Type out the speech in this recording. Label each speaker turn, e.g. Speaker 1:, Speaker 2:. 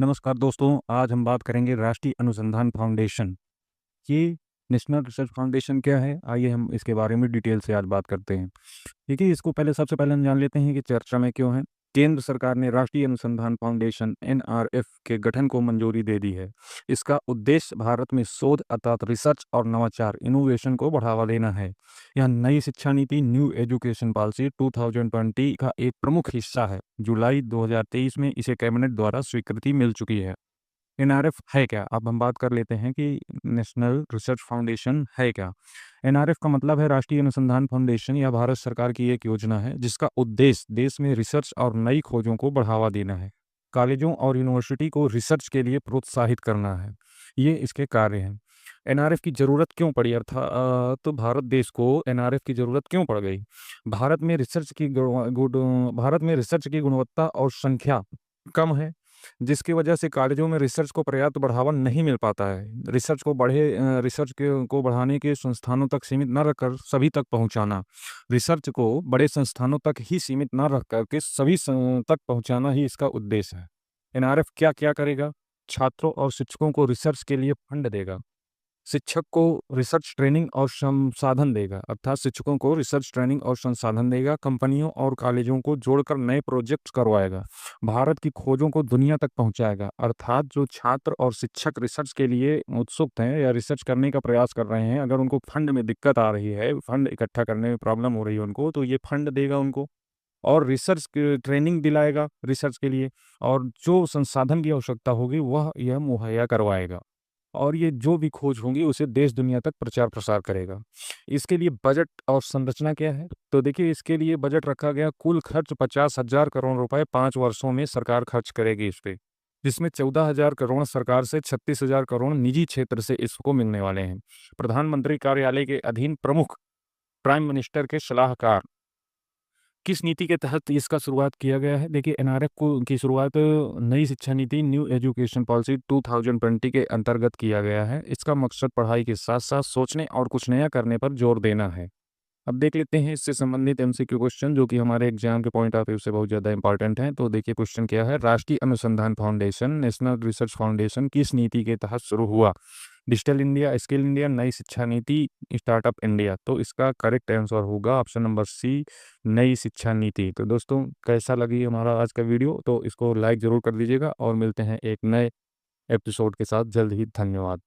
Speaker 1: नमस्कार दोस्तों, आज हम बात करेंगे राष्ट्रीय अनुसंधान फाउंडेशन। ये नेशनल रिसर्च फाउंडेशन क्या है? आइए हम इसके बारे में डिटेल से आज बात करते हैं। देखिए, इसको सबसे पहले हम जान लेते हैं कि चर्चा में क्यों है। केंद्र सरकार ने राष्ट्रीय अनुसंधान फाउंडेशन एनआरएफ के गठन को मंजूरी दे दी है। इसका उद्देश्य भारत में शोध अर्थात रिसर्च और नवाचार इनोवेशन को बढ़ावा देना है। यह नई शिक्षा नीति न्यू एजुकेशन पॉलिसी 2020 का एक प्रमुख हिस्सा है। जुलाई 2023 में इसे कैबिनेट द्वारा स्वीकृति मिल चुकी है। एनआरएफ है क्या? अब हम बात कर लेते हैं कि नेशनल रिसर्च फाउंडेशन है क्या। एनआरएफ का मतलब है राष्ट्रीय अनुसंधान फाउंडेशन। यह भारत सरकार की एक योजना है जिसका उद्देश्य देश में रिसर्च और नई खोजों को बढ़ावा देना है। कॉलेजों और यूनिवर्सिटी को रिसर्च के लिए प्रोत्साहित करना है। ये इसके कार्य हैं। एनआरएफ की ज़रूरत क्यों पड़ी? तो भारत देश को एनआरएफ की ज़रूरत क्यों पड़ गई? भारत में रिसर्च की गुणवत्ता और संख्या कम है, जिसकी वजह से कॉलेजों में रिसर्च को पर्याप्त बढ़ावा नहीं मिल पाता है। रिसर्च को बढ़ाने के संस्थानों तक सीमित न रखकर सभी तक पहुंचाना, रिसर्च को बड़े संस्थानों तक ही सीमित न रख कर के तक पहुंचाना ही इसका उद्देश्य है। एनआरएफ क्या-क्या करेगा? छात्रों और शिक्षकों को रिसर्च के लिए फंड देगा। शिक्षक को रिसर्च ट्रेनिंग और संसाधन देगा, अर्थात शिक्षकों को रिसर्च ट्रेनिंग और संसाधन देगा। कंपनियों और कॉलेजों को जोड़कर नए प्रोजेक्ट्स करवाएगा। भारत की खोजों को दुनिया तक पहुंचाएगा, अर्थात जो छात्र और शिक्षक रिसर्च के लिए उत्सुक हैं या रिसर्च करने का प्रयास कर रहे हैं, अगर उनको फंड में दिक्कत आ रही है, फंड इकट्ठा करने में प्रॉब्लम हो रही है उनको, तो ये फंड देगा उनको और रिसर्च ट्रेनिंग दिलाएगा रिसर्च के लिए, और जो संसाधन की आवश्यकता होगी वह यह मुहैया करवाएगा। और ये जो भी खोज होंगी उसे देश दुनिया तक प्रचार प्रसार करेगा। इसके लिए बजट और संरचना क्या है? तो देखिए, इसके लिए बजट रखा गया। कुल खर्च 50,000 करोड़ रुपए 5 वर्षों में सरकार खर्च करेगी इस पे, जिसमें 14,000 करोड़ सरकार से, 36,000 करोड़ निजी क्षेत्र से इसको मिलने वाले हैं। प्रधानमंत्री कार्यालय के अधीन प्रमुख, प्राइम मिनिस्टर के सलाहकार। किस नीति के तहत इसका शुरुआत किया गया है? देखिए, एनआरएफ को की शुरुआत नई शिक्षा नीति न्यू एजुकेशन पॉलिसी 2020 के अंतर्गत किया गया है। इसका मकसद पढ़ाई के साथ-साथ सोचने और कुछ नया करने पर जोर देना है। अब देख लेते हैं इससे संबंधित एमसीक्यू क्वेश्चन, जो कि हमारे एग्जाम के पॉइंट ऑफ व्यू से बहुत ज़्यादा इंपॉर्टेंट हैं। तो देखिए, क्वेश्चन क्या है? राष्ट्रीय अनुसंधान फाउंडेशन नेशनल रिसर्च फाउंडेशन किस नीति के तहत शुरू हुआ? डिजिटल इंडिया, स्किल इंडिया, नई शिक्षा नीति, स्टार्टअप इंडिया। तो इसका करेक्ट आंसर होगा ऑप्शन नंबर सी, नई शिक्षा नीति। तो दोस्तों, कैसा लगी हमारा आज का वीडियो? तो इसको लाइक ज़रूर कर दीजिएगा और मिलते हैं एक नए एपिसोड के साथ जल्द ही। धन्यवाद।